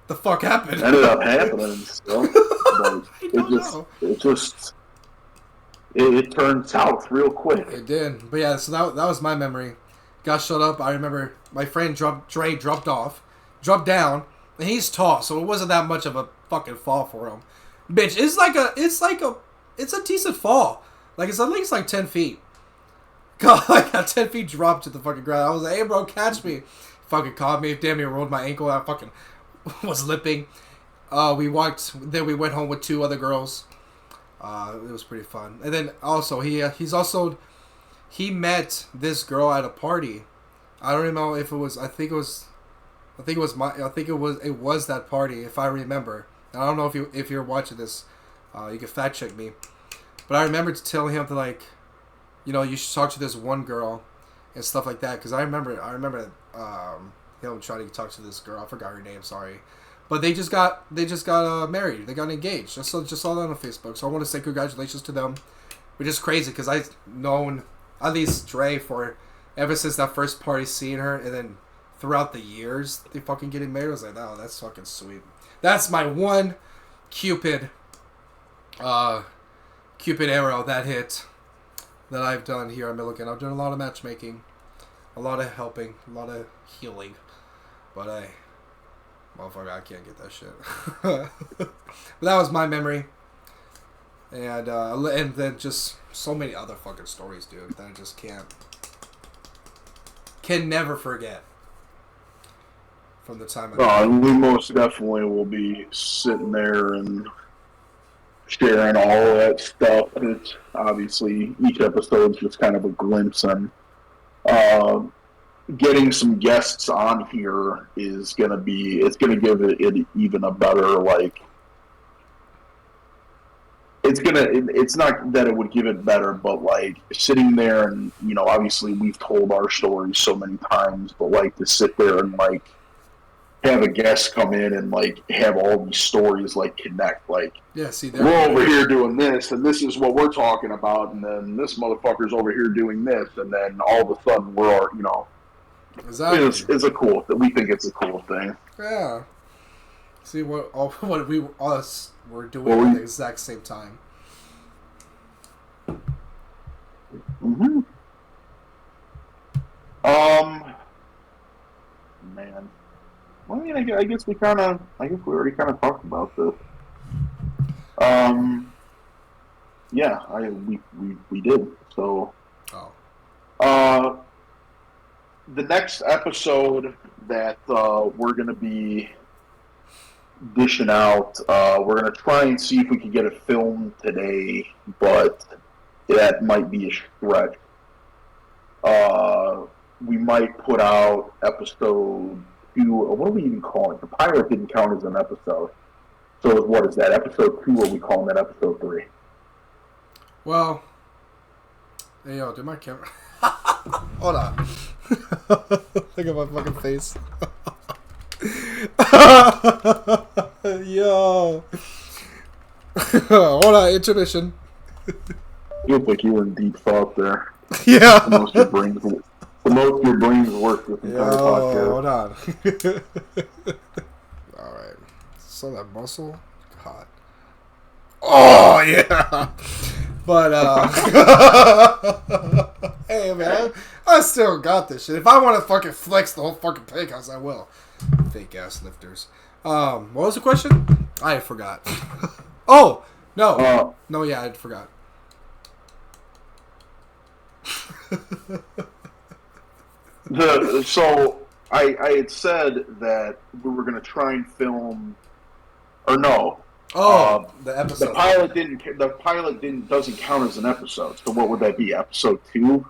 the fuck happened. ended up happening and stuff. But it turned south real quick. It did. But yeah, so that was my memory. Got shut up. I remember my friend Dre dropped down, and he's tall, so it wasn't that much of a fucking fall for him. Bitch, it's a decent fall. Like it's at least like 10 feet. God, like a 10 feet drop to the fucking ground. I was like, hey bro, catch me. Fucking caught me. Damn near rolled my ankle. I fucking was limping. We went home with 2 other girls. It was pretty fun. And then also he met this girl at a party. I don't even know if it was. I think it was that party, if I remember. I don't know if you're watching this. You can fact check me. But I remember telling him to, like, you know, you should talk to this one girl and stuff like that. Because I remember him trying to talk to this girl. I forgot her name. Sorry. But they just got married. They got engaged. Just saw that on Facebook. So I want to say congratulations to them. Which is crazy because I've known at least Dre for ever since that first party, seeing her, and then throughout the years they fucking getting married. I was like, oh, that's fucking sweet. That's my one Cupid arrow that hit that I've done here at Milliken. I've done a lot of matchmaking, a lot of helping, a lot of healing, but hey, motherfucker, I can't get that shit. But that was my memory, and then just so many other fucking stories, dude, that I just can never forget from the time We most definitely will be sitting there and sharing all of that stuff. It's obviously each episode's just kind of a glimpse, and getting some guests on here is gonna give it even a better, like, it's not that it would give it better, but like sitting there and, you know, obviously we've told our stories so many times, but like to sit there and like have a guest come in and like have all these stories like connect, like, yeah, see, we're over here doing this and this is what we're talking about, and then this motherfucker's over here doing this, and then all of a sudden we're, you know, exactly. it's a cool, we think it's a cool thing. Yeah. See what us were doing at the exact same time. Mm-hmm. Man. Well, I mean, I guess we already kind of talked about this. Yeah, we did. So, the next episode that we're gonna be dishing out, we're gonna try and see if we can get it filmed today, but that might be a stretch. We might put out episode 2. What do we even call it? The pilot didn't count as an episode. So what is that, episode 2, or are we calling that episode 3? Well, hey, yo, do my camera. Hold on. Look at my fucking face. Yo. Hold on, intermission. You look like you were in deep thought there. Yeah. The most your brains work this entire podcast. Hold on. Alright. So that muscle? God. Oh, yeah. But, hey, man. I still got this shit. If I want to fucking flex the whole fucking pig house, I will. Fake ass lifters. What was the question? I forgot. Oh! No. No, yeah, I forgot. So I had said that we were going to try and film, or no. The episode. The pilot doesn't count as an episode. So what would that be? Episode 2?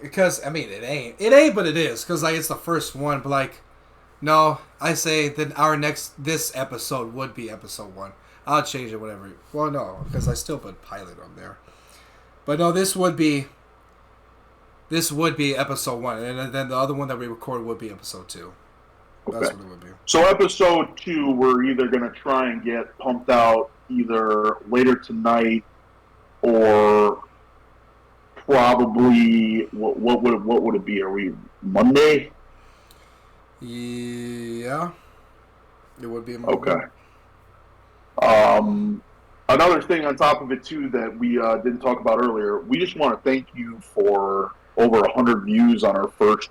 Because I mean, it ain't, but it is. Because like it's the first one. But like, no, I say that this episode would be episode 1. I'll change it whatever. Well, no, because I still put pilot on there. But no, this would be episode 1, and then the other one that we recorded would be episode 2. Okay. That's what it would be. So episode 2, we're either going to try and get pumped out either later tonight or probably what would it be? Are we Monday? Yeah, it would be Monday. Okay. Another thing on top of it too that we didn't talk about earlier, we just want to thank you for over 100 views on our first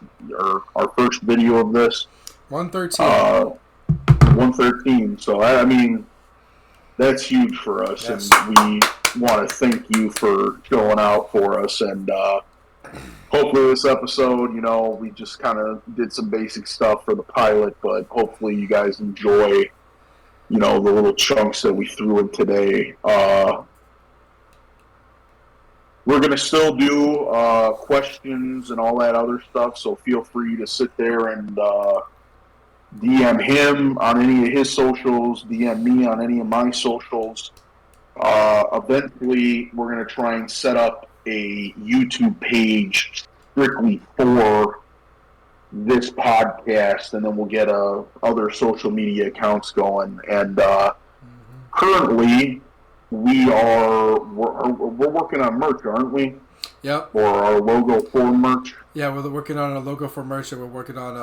video of this. 113. 113. So I mean, that's huge for us, yes. And we want to thank you for showing out for us. And hopefully, this episode, we just kind of did some basic stuff for the pilot, but hopefully, you guys enjoy. The little chunks that we threw in today. We're going to still do questions and all that other stuff, so feel free to sit there and DM him on any of his socials, DM me on any of my socials. Eventually, we're going to try and set up a YouTube page strictly for this podcast, and then we'll get other social media accounts going. And currently, we're working on merch, aren't we? Yep. Or our logo for merch. Yeah, we're working on a logo for merch, and we're working on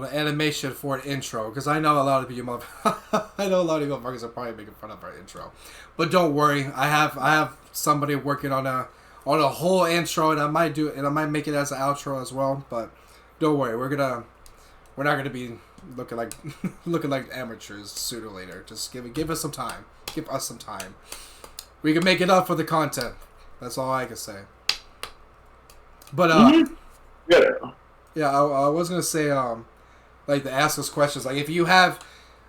an animation for an intro. Because I know a lot of you motherfuckers are probably making fun of our intro, but don't worry, I have somebody working on a whole intro, and I might make it as an outro as well. But don't worry, we're not gonna be looking like amateurs sooner or later. Just give us some time. Give us some time. We can make it up for the content. That's all I can say. But yeah, I was gonna say like to ask us questions. Like if you want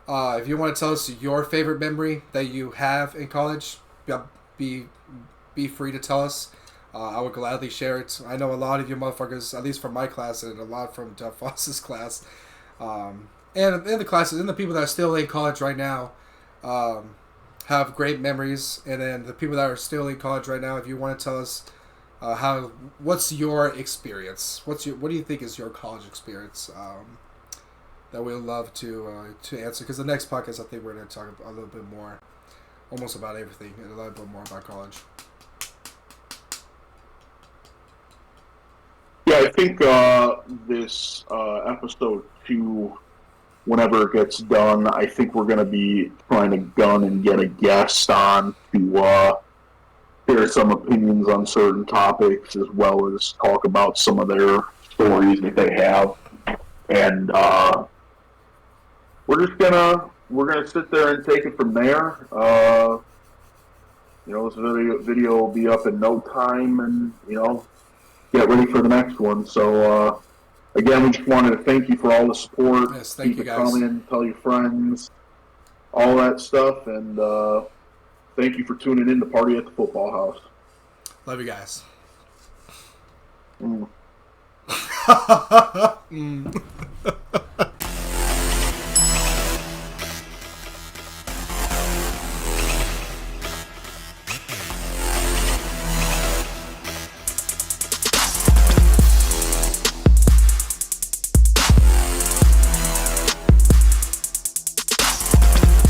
to tell us your favorite memory that you have in college, be free to tell us. I would gladly share it. I know a lot of you motherfuckers, at least from my class and a lot from Jeff Foss's class, and in the classes and the people that are still in college right now, have great memories. And then the people that are still in college right now, if you want to tell us what's your experience? What do you think is your college experience? That we'd love to answer, because the next podcast I think we're going to talk a little bit more, almost about everything, and a little bit more about college. Yeah, I think this episode 2, whenever it gets done, I think we're going to be trying to gun and get a guest on to share some opinions on certain topics, as well as talk about some of their stories that they have. And we're gonna sit there and take it from there. This video will be up in no time, and get ready for the next one. So again, we just wanted to thank you for all the support. Yes, thank you guys. Keep it coming, tell your friends, all that stuff, and thank you for tuning in to Party at the Football House. Love you guys. Mm.